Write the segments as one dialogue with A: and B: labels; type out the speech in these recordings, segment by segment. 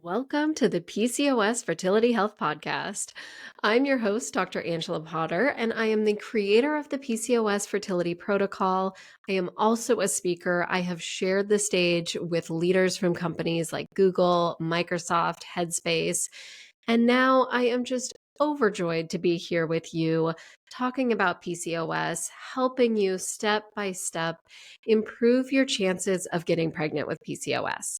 A: Welcome to the PCOS Fertility Health Podcast. I'm your host, Dr. Angela Potter, and I am the creator of the PCOS Fertility Protocol. I am also a speaker. I have shared the stage with leaders from companies like Google, Microsoft, Headspace, and now I am just overjoyed to be here with you talking about PCOS, helping you step by step improve your chances of getting pregnant with PCOS.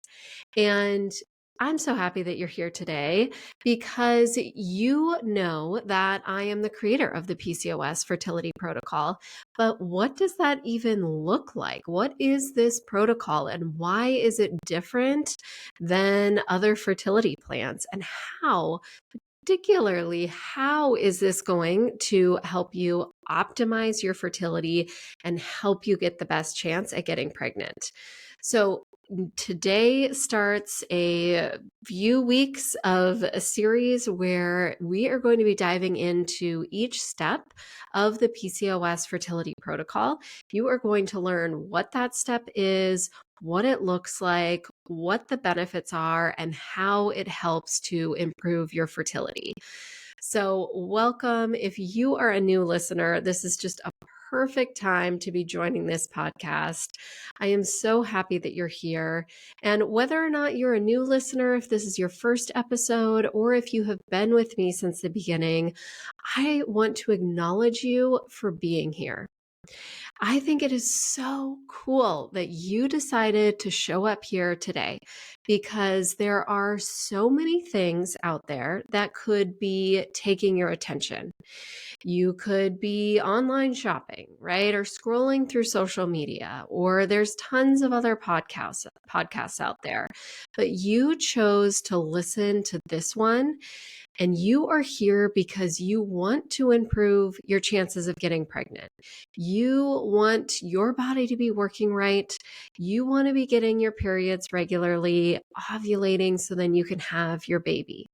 A: And I'm so happy that you're here today because you know that I am the creator of the PCOS fertility protocol. But what does that even look like? What is this protocol and why is it different than other fertility plans? And particularly, how is this going to help you optimize your fertility and help you get the best chance at getting pregnant? So, today starts a few weeks of a series where we are going to be diving into each step of the PCOS fertility protocol. You are going to learn what that step is, what it looks like, what the benefits are, and how it helps to improve your fertility. So, welcome. If you are a new listener, this is just a perfect time to be joining this podcast. I am so happy that you're here. And whether or not you're a new listener, if this is your first episode, or if you have been with me since the beginning, I want to acknowledge you for being here. I think it is so cool that you decided to show up here today because there are so many things out there that could be taking your attention. You could be online shopping, right? Or scrolling through social media, or there's tons of other podcasts out there. But you chose to listen to this one, and you are here because you want to improve your chances of getting pregnant. You want your body to be working right. You want to be getting your periods regularly, ovulating so then you can have your baby.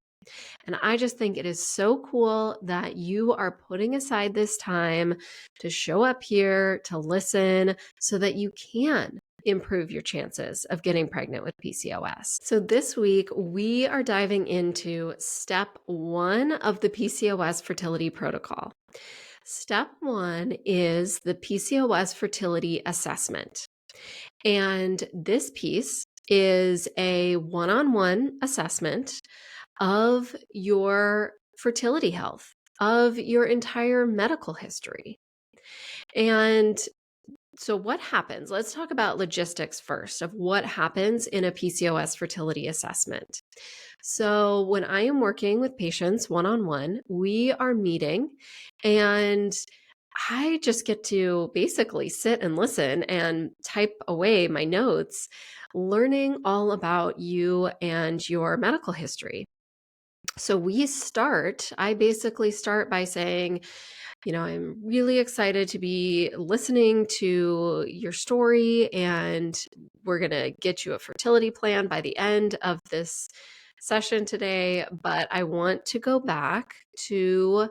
A: And I just think it is so cool that you are putting aside this time to show up here, to listen, so that you can improve your chances of getting pregnant with PCOS. So this week, we are diving into step 1 of the PCOS fertility protocol. Step 1 is the PCOS fertility assessment. And this piece is a one-on-one assessment of your fertility health, of your entire medical history. And so what happens? Let's talk about logistics first of what happens in a PCOS fertility assessment. So when I am working with patients one-on-one, we are meeting and I just get to basically sit and listen and type away my notes, learning all about you and your medical history. So I basically start by saying, I'm really excited to be listening to your story, and we're going to get you a fertility plan by the end of this session today. But I want to go back to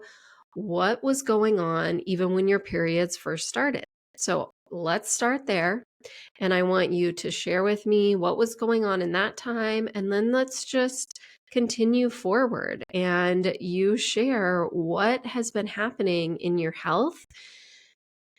A: what was going on even when your periods first started. So let's start there. And I want you to share with me what was going on in that time. And then let's just continue forward and you share what has been happening in your health.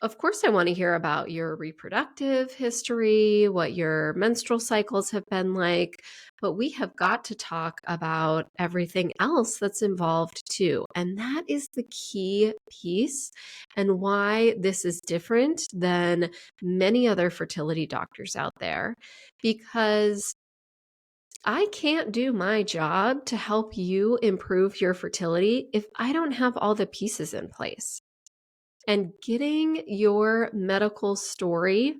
A: Of course, I want to hear about your reproductive history, what your menstrual cycles have been like, but we have got to talk about everything else that's involved too. And that is the key piece and why this is different than many other fertility doctors out there, because I can't do my job to help you improve your fertility if I don't have all the pieces in place. And getting your medical story,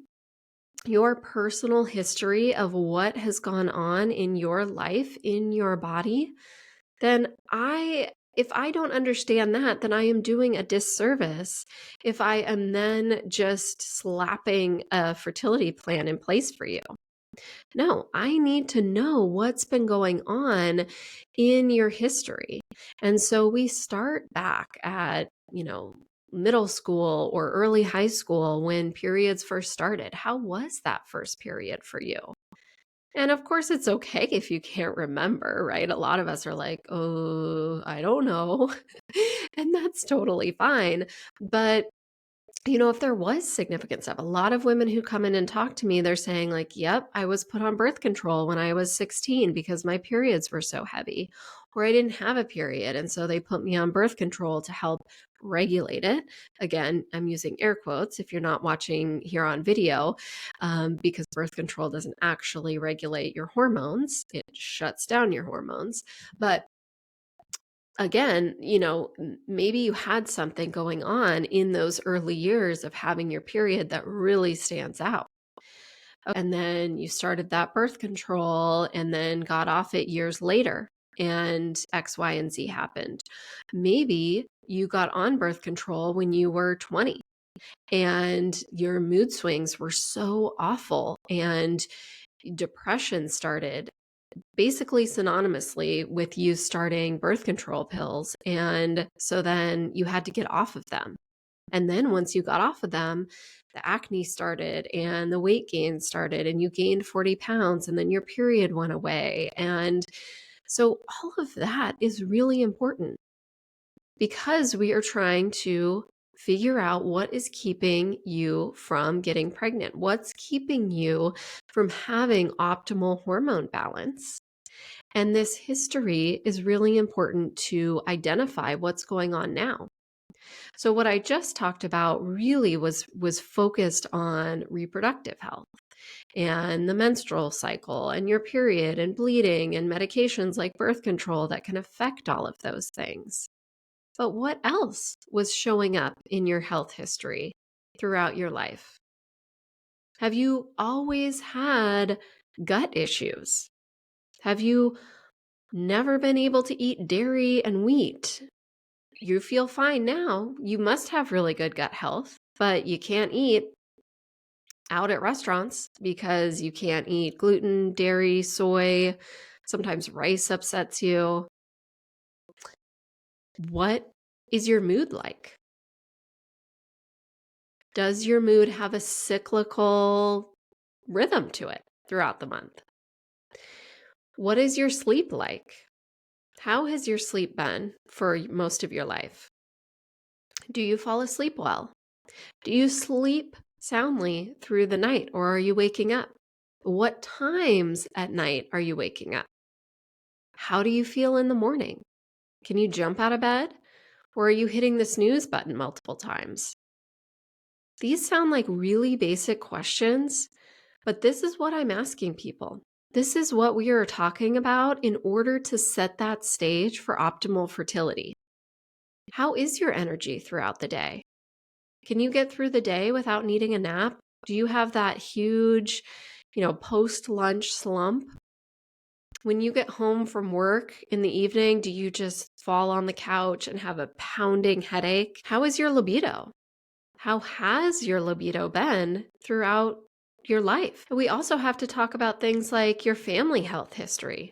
A: your personal history of what has gone on in your life, in your body, then if I don't understand that, then I am doing a disservice if I am then just slapping a fertility plan in place for you. No, I need to know what's been going on in your history. And so we start back at, middle school or early high school when periods first started. How was that first period for you? And of course, it's okay if you can't remember, right? A lot of us are like, oh, I don't know. And that's totally fine. But if there was significant stuff, a lot of women who come in and talk to me, they're saying, like, yep, I was put on birth control when I was 16 because my periods were so heavy, or I didn't have a period. And so they put me on birth control to help regulate it. Again, I'm using air quotes if you're not watching here on video, because birth control doesn't actually regulate your hormones, it shuts down your hormones. But again, maybe you had something going on in those early years of having your period that really stands out. And then you started that birth control and then got off it years later, and X, Y, and Z happened. Maybe you got on birth control when you were 20 and your mood swings were so awful and depression started basically synonymously with you starting birth control pills. And so then you had to get off of them. And then once you got off of them, the acne started and the weight gain started, and you gained 40 pounds, and then your period went away. And so all of that is really important because we are trying to figure out what is keeping you from getting pregnant, what's keeping you from having optimal hormone balance. And this history is really important to identify what's going on now. So what I just talked about really was focused on reproductive health and the menstrual cycle and your period and bleeding and medications like birth control that can affect all of those things. But what else was showing up in your health history throughout your life? Have you always had gut issues? Have you never been able to eat dairy and wheat? You feel fine now. You must have really good gut health, but you can't eat out at restaurants because you can't eat gluten, dairy, soy. Sometimes rice upsets you. What is your mood like? Does your mood have a cyclical rhythm to it throughout the month? What is your sleep like? How has your sleep been for most of your life? Do you fall asleep well? Do you sleep soundly through the night, or are you waking up? What times at night are you waking up? How do you feel in the morning? Can you jump out of bed, or are you hitting the snooze button multiple times? These sound like really basic questions, but this is what I'm asking people. This is what we are talking about in order to set that stage for optimal fertility. How is your energy throughout the day? Can you get through the day without needing a nap? Do you have that huge, post-lunch slump? When you get home from work in the evening, do you just fall on the couch and have a pounding headache? How is your libido? How has your libido been throughout your life? We also have to talk about things like your family health history.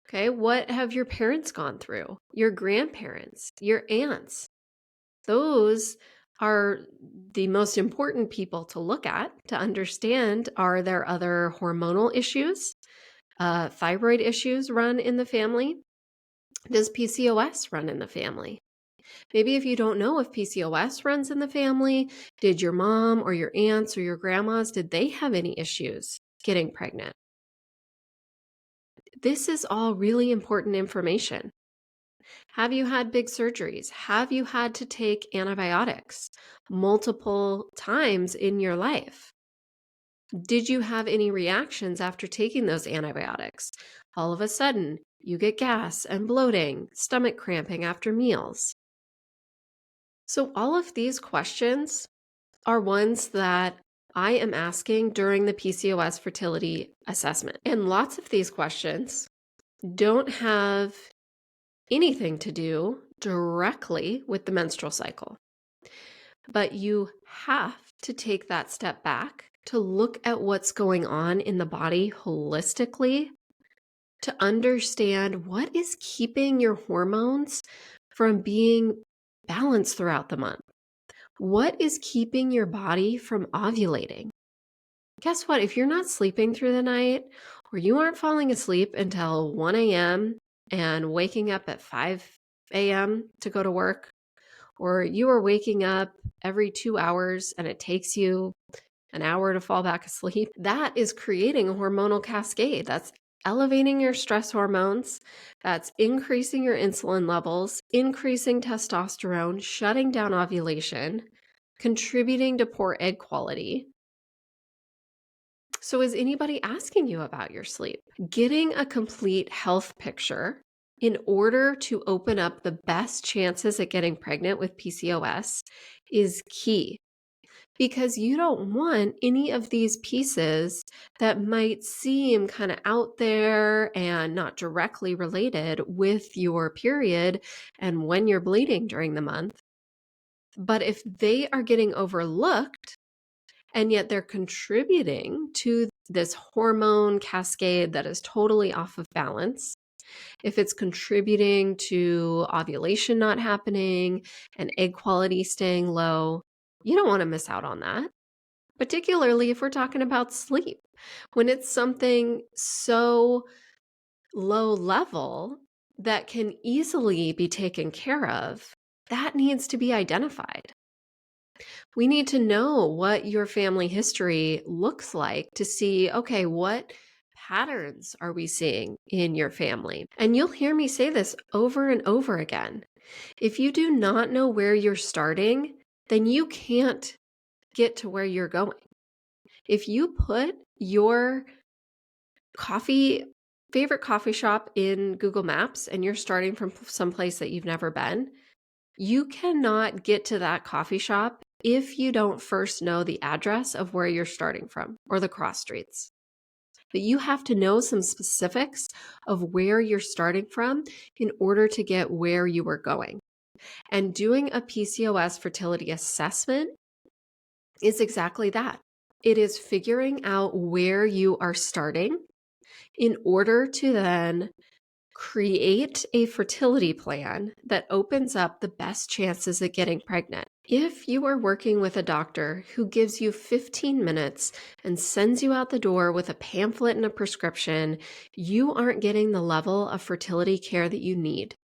A: Okay, what have your parents gone through? Your grandparents, your aunts? Those are the most important people to look at to understand, are there other hormonal issues? Thyroid issues run in the family? Does PCOS run in the family? Maybe if you don't know if PCOS runs in the family, did your mom or your aunts or your grandmas, did they have any issues getting pregnant? This is all really important information. Have you had big surgeries? Have you had to take antibiotics multiple times in your life? Did you have any reactions after taking those antibiotics? All of a sudden, you get gas and bloating, stomach cramping after meals. So all of these questions are ones that I am asking during the PCOS fertility assessment. And lots of these questions don't have anything to do directly with the menstrual cycle. But you have to take that step back to look at what's going on in the body holistically, to understand what is keeping your hormones from being balanced throughout the month. What is keeping your body from ovulating? Guess what? If you're not sleeping through the night, where you aren't falling asleep until 1 a.m. and waking up at 5 a.m. to go to work, or you are waking up every 2 hours and it takes you an hour to fall back asleep, that is creating a hormonal cascade. That's elevating your stress hormones, that's increasing your insulin levels, increasing testosterone, shutting down ovulation, contributing to poor egg quality. So, is anybody asking you about your sleep? Getting a complete health picture in order to open up the best chances at getting pregnant with PCOS is key, because you don't want any of these pieces that might seem kind of out there and not directly related with your period and when you're bleeding during the month. But if they are getting overlooked and yet they're contributing to this hormone cascade that is totally off of balance, if it's contributing to ovulation not happening and egg quality staying low, you don't want to miss out on that. Particularly if we're talking about sleep, when it's something so low level that can easily be taken care of, that needs to be identified. We need to know what your family history looks like to see, okay, what patterns are we seeing in your family? And you'll hear me say this over and over again. If you do not know where you're starting, then you can't get to where you're going. If you put your favorite coffee shop in Google Maps and you're starting from someplace that you've never been, you cannot get to that coffee shop if you don't first know the address of where you're starting from or the cross streets. But you have to know some specifics of where you're starting from in order to get where you are going. And doing a PCOS fertility assessment is exactly that. It is figuring out where you are starting in order to then create a fertility plan that opens up the best chances at getting pregnant. If you are working with a doctor who gives you 15 minutes and sends you out the door with a pamphlet and a prescription, you aren't getting the level of fertility care that you need.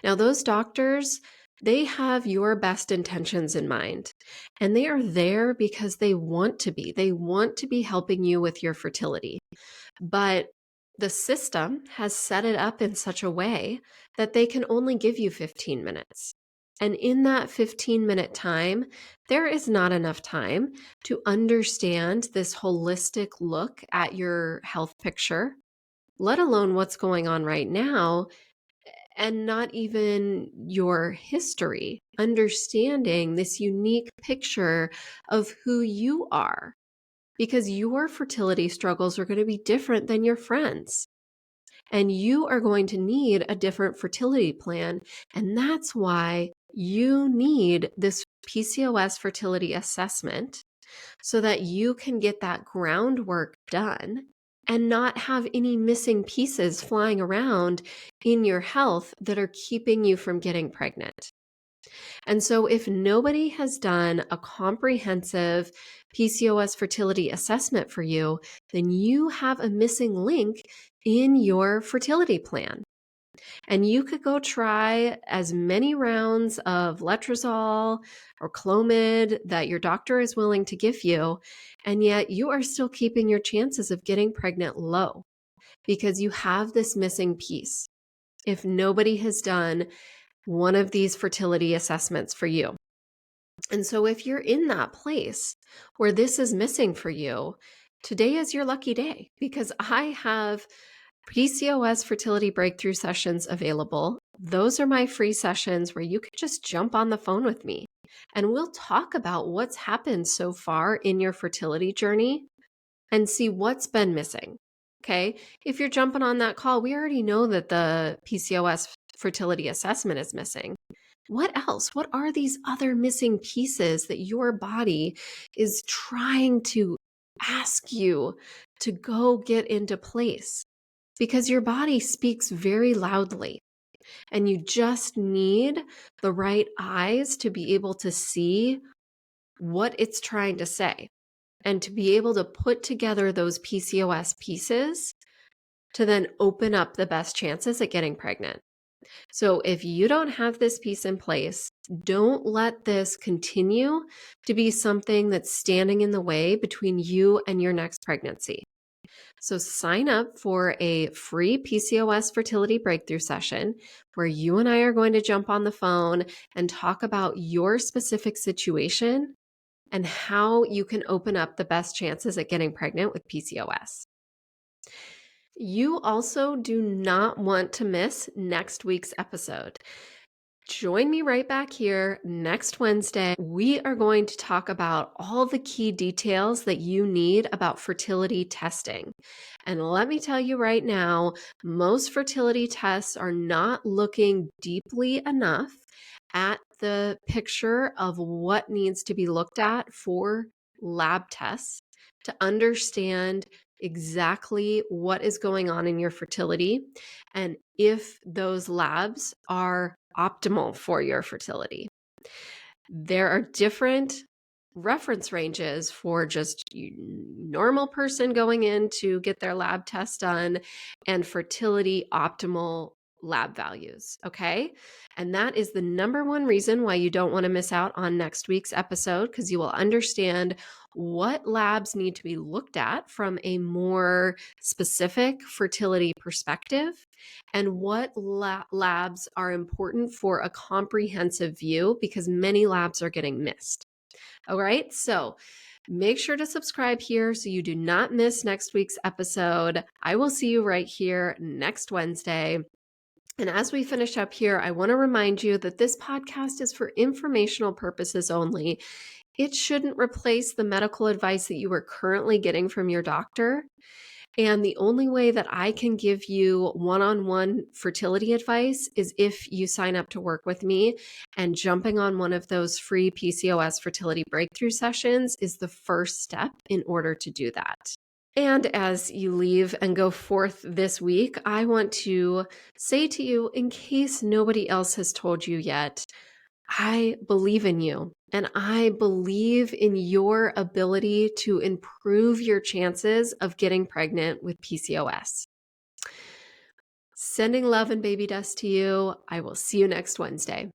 A: Now, those doctors, they have your best intentions in mind, and they are there because they want to be. They want to be helping you with your fertility. But the system has set it up in such a way that they can only give you 15 minutes. And in that 15-minute time, there is not enough time to understand this holistic look at your health picture, let alone what's going on right now, and not even your history, understanding this unique picture of who you are, because your fertility struggles are going to be different than your friends. And you are going to need a different fertility plan. And that's why you need this PCOS fertility assessment, so that you can get that groundwork done and not have any missing pieces flying around in your health that are keeping you from getting pregnant. And so if nobody has done a comprehensive PCOS fertility assessment for you, then you have a missing link in your fertility plan. And you could go try as many rounds of letrozole or Clomid that your doctor is willing to give you, and yet you are still keeping your chances of getting pregnant low because you have this missing piece if nobody has done one of these fertility assessments for you. And so if you're in that place where this is missing for you, today is your lucky day, because I have PCOS fertility breakthrough sessions available. Those are my free sessions where you can just jump on the phone with me and we'll talk about what's happened so far in your fertility journey and see what's been missing. Okay. If you're jumping on that call, we already know that the PCOS fertility assessment is missing. What else? What are these other missing pieces that your body is trying to ask you to go get into place? Because your body speaks very loudly, and you just need the right eyes to be able to see what it's trying to say and to be able to put together those PCOS pieces to then open up the best chances at getting pregnant. So if you don't have this piece in place, don't let this continue to be something that's standing in the way between you and your next pregnancy. So sign up for a free PCOS fertility breakthrough session where you and I are going to jump on the phone and talk about your specific situation and how you can open up the best chances at getting pregnant with PCOS. You also do not want to miss next week's episode. Join me right back here next Wednesday. We are going to talk about all the key details that you need about fertility testing. And let me tell you right now, most fertility tests are not looking deeply enough at the picture of what needs to be looked at for lab tests to understand exactly what is going on in your fertility and if those labs are optimal for your fertility. There are different reference ranges for just normal person going in to get their lab test done and fertility optimal lab values. Okay. And that is the number one reason why you don't want to miss out on next week's episode, because you will understand what labs need to be looked at from a more specific fertility perspective and what labs are important for a comprehensive view, because many labs are getting missed. All right. So make sure to subscribe here so you do not miss next week's episode. I will see you right here next Wednesday. And as we finish up here, I want to remind you that this podcast is for informational purposes only. It shouldn't replace the medical advice that you are currently getting from your doctor. And the only way that I can give you one-on-one fertility advice is if you sign up to work with me, and jumping on one of those free PCOS fertility breakthrough sessions is the first step in order to do that. And as you leave and go forth this week, I want to say to you, in case nobody else has told you yet, I believe in you and I believe in your ability to improve your chances of getting pregnant with PCOS. Sending love and baby dust to you. I will see you next Wednesday.